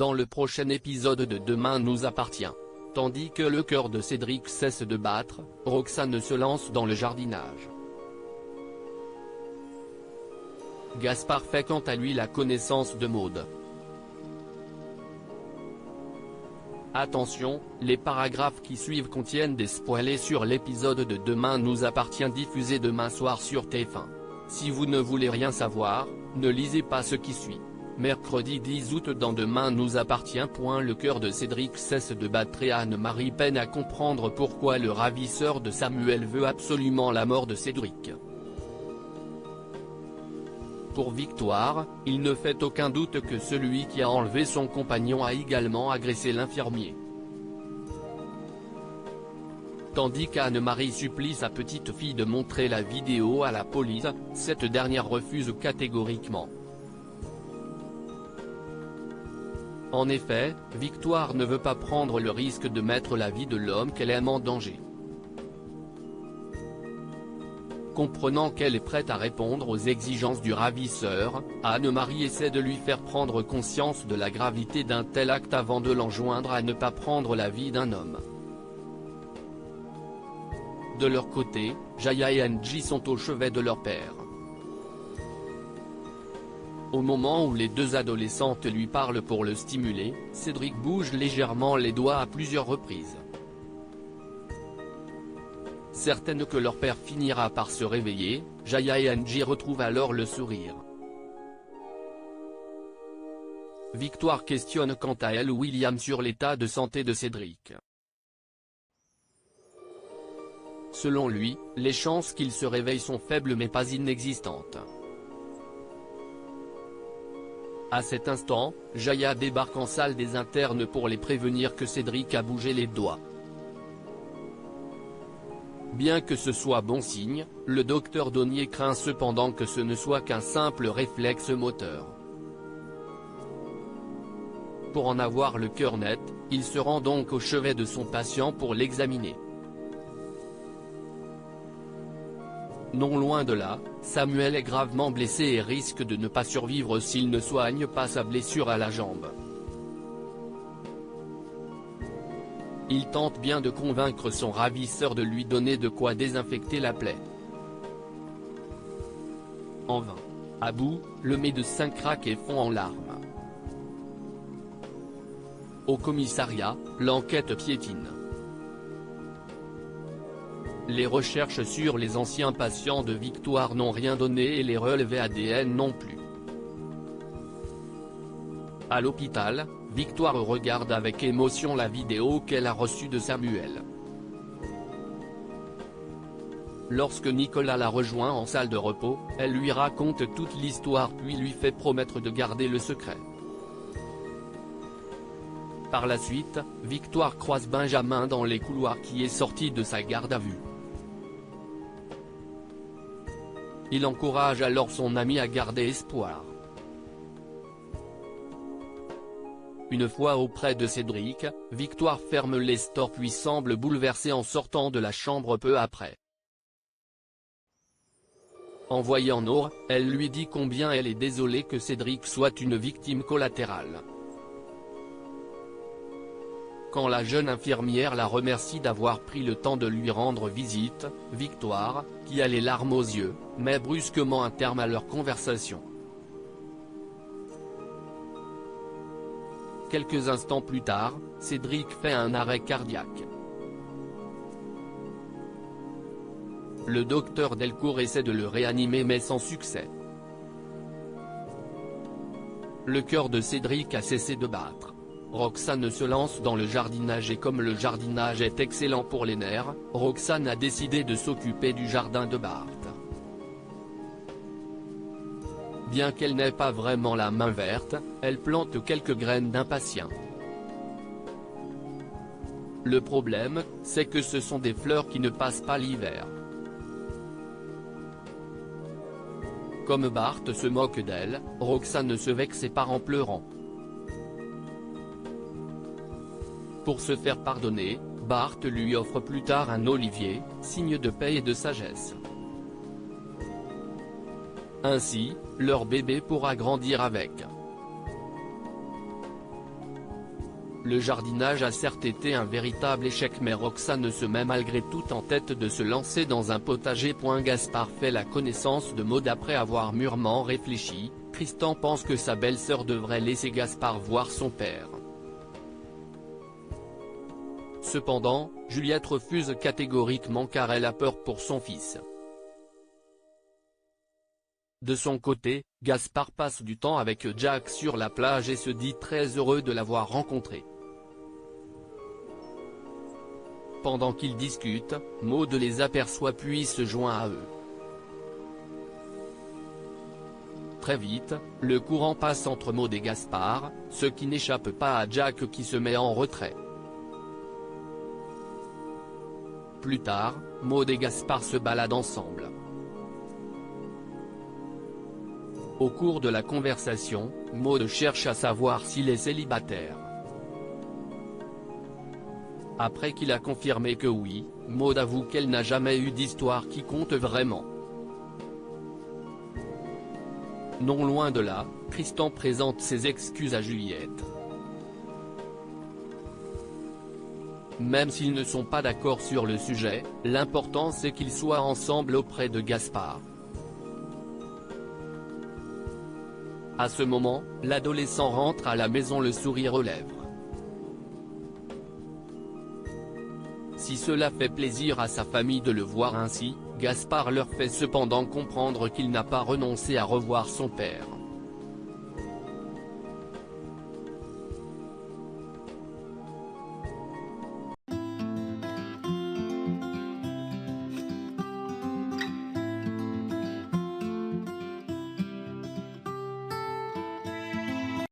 dans le prochain épisode de Demain nous appartient. Tandis que le cœur de Cédric cesse de battre, Roxane se lance dans le jardinage. Gaspard fait quant à lui la connaissance de Maud. Attention, les paragraphes qui suivent contiennent des spoilers sur l'épisode de Demain nous appartient diffusé demain soir sur TF1. Si vous ne voulez rien savoir, ne lisez pas ce qui suit. Mercredi 10 août dans Demain nous appartient. Le cœur de Cédric cesse de battre et Anne-Marie peine à comprendre pourquoi le ravisseur de Samuel veut absolument la mort de Cédric. Pour Victoire, il ne fait aucun doute que celui qui a enlevé son compagnon a également agressé l'infirmier. Tandis qu'Anne-Marie supplie sa petite-fille de montrer la vidéo à la police, cette dernière refuse catégoriquement. En effet, Victoire ne veut pas prendre le risque de mettre la vie de l'homme qu'elle aime en danger. Comprenant qu'elle est prête à répondre aux exigences du ravisseur, Anne-Marie essaie de lui faire prendre conscience de la gravité d'un tel acte avant de l'enjoindre à ne pas prendre la vie d'un homme. De leur côté, Jaya et Angie sont au chevet de leur père. Au moment où les deux adolescentes lui parlent pour le stimuler, Cédric bouge légèrement les doigts à plusieurs reprises. Certaines que leur père finira par se réveiller, Jaya et Angie retrouvent alors le sourire. Victoire questionne quant à elle William sur l'état de santé de Cédric. Selon lui, les chances qu'il se réveille sont faibles mais pas inexistantes. À cet instant, Jaya débarque en salle des internes pour les prévenir que Cédric a bougé les doigts. Bien que ce soit bon signe, le docteur Donnier craint cependant que ce ne soit qu'un simple réflexe moteur. Pour en avoir le cœur net, il se rend donc au chevet de son patient pour l'examiner. Non loin de là, Samuel est gravement blessé et risque de ne pas survivre s'il ne soigne pas sa blessure à la jambe. Il tente bien de convaincre son ravisseur de lui donner de quoi désinfecter la plaie. En vain. À bout, le médecin craque et fond en larmes. Au commissariat, l'enquête piétine. Les recherches sur les anciens patients de Victoire n'ont rien donné et les relevés ADN non plus. À l'hôpital, Victoire regarde avec émotion la vidéo qu'elle a reçue de Samuel. Lorsque Nicolas la rejoint en salle de repos, elle lui raconte toute l'histoire puis lui fait promettre de garder le secret. Par la suite, Victoire croise Benjamin dans les couloirs qui est sorti de sa garde à vue. Il encourage alors son ami à garder espoir. Une fois auprès de Cédric, Victoire ferme les stores puis semble bouleversée en sortant de la chambre peu après. En voyant Nour, elle lui dit combien elle est désolée que Cédric soit une victime collatérale. Quand la jeune infirmière la remercie d'avoir pris le temps de lui rendre visite, Victoire, qui a les larmes aux yeux, met brusquement un terme à leur conversation. Quelques instants plus tard, Cédric fait un arrêt cardiaque. Le docteur Delcourt essaie de le réanimer mais sans succès. Le cœur de Cédric a cessé de battre. Roxane se lance dans le jardinage et comme le jardinage est excellent pour les nerfs, Roxane a décidé de s'occuper du jardin de Bart. Bien qu'elle n'ait pas vraiment la main verte, elle plante quelques graines d'impatient. Le problème, c'est que ce sont des fleurs qui ne passent pas l'hiver. Comme Bart se moque d'elle, Roxane se vexe et part en pleurant. Pour se faire pardonner, Bart lui offre plus tard un olivier, signe de paix et de sagesse. Ainsi, leur bébé pourra grandir avec. Le jardinage a certes été un véritable échec, mais Roxane se met malgré tout en tête de se lancer dans un potager. Gaspard fait la connaissance de Maud après avoir mûrement réfléchi. Tristan pense que sa belle-sœur devrait laisser Gaspard voir son père. Cependant, Juliette refuse catégoriquement car elle a peur pour son fils. De son côté, Gaspard passe du temps avec Jack sur la plage et se dit très heureux de l'avoir rencontré. Pendant qu'ils discutent, Maud les aperçoit puis se joint à eux. Très vite, le courant passe entre Maud et Gaspard, ce qui n'échappe pas à Jack qui se met en retrait. Plus tard, Maud et Gaspard se baladent ensemble. Au cours de la conversation, Maud cherche à savoir s'il est célibataire. Après qu'il a confirmé que oui, Maud avoue qu'elle n'a jamais eu d'histoire qui compte vraiment. Non loin de là, Tristan présente ses excuses à Juliette. Même s'ils ne sont pas d'accord sur le sujet, l'important c'est qu'ils soient ensemble auprès de Gaspard. À ce moment, l'adolescent rentre à la maison le sourire aux lèvres. Si cela fait plaisir à sa famille de le voir ainsi, Gaspard leur fait cependant comprendre qu'il n'a pas renoncé à revoir son père.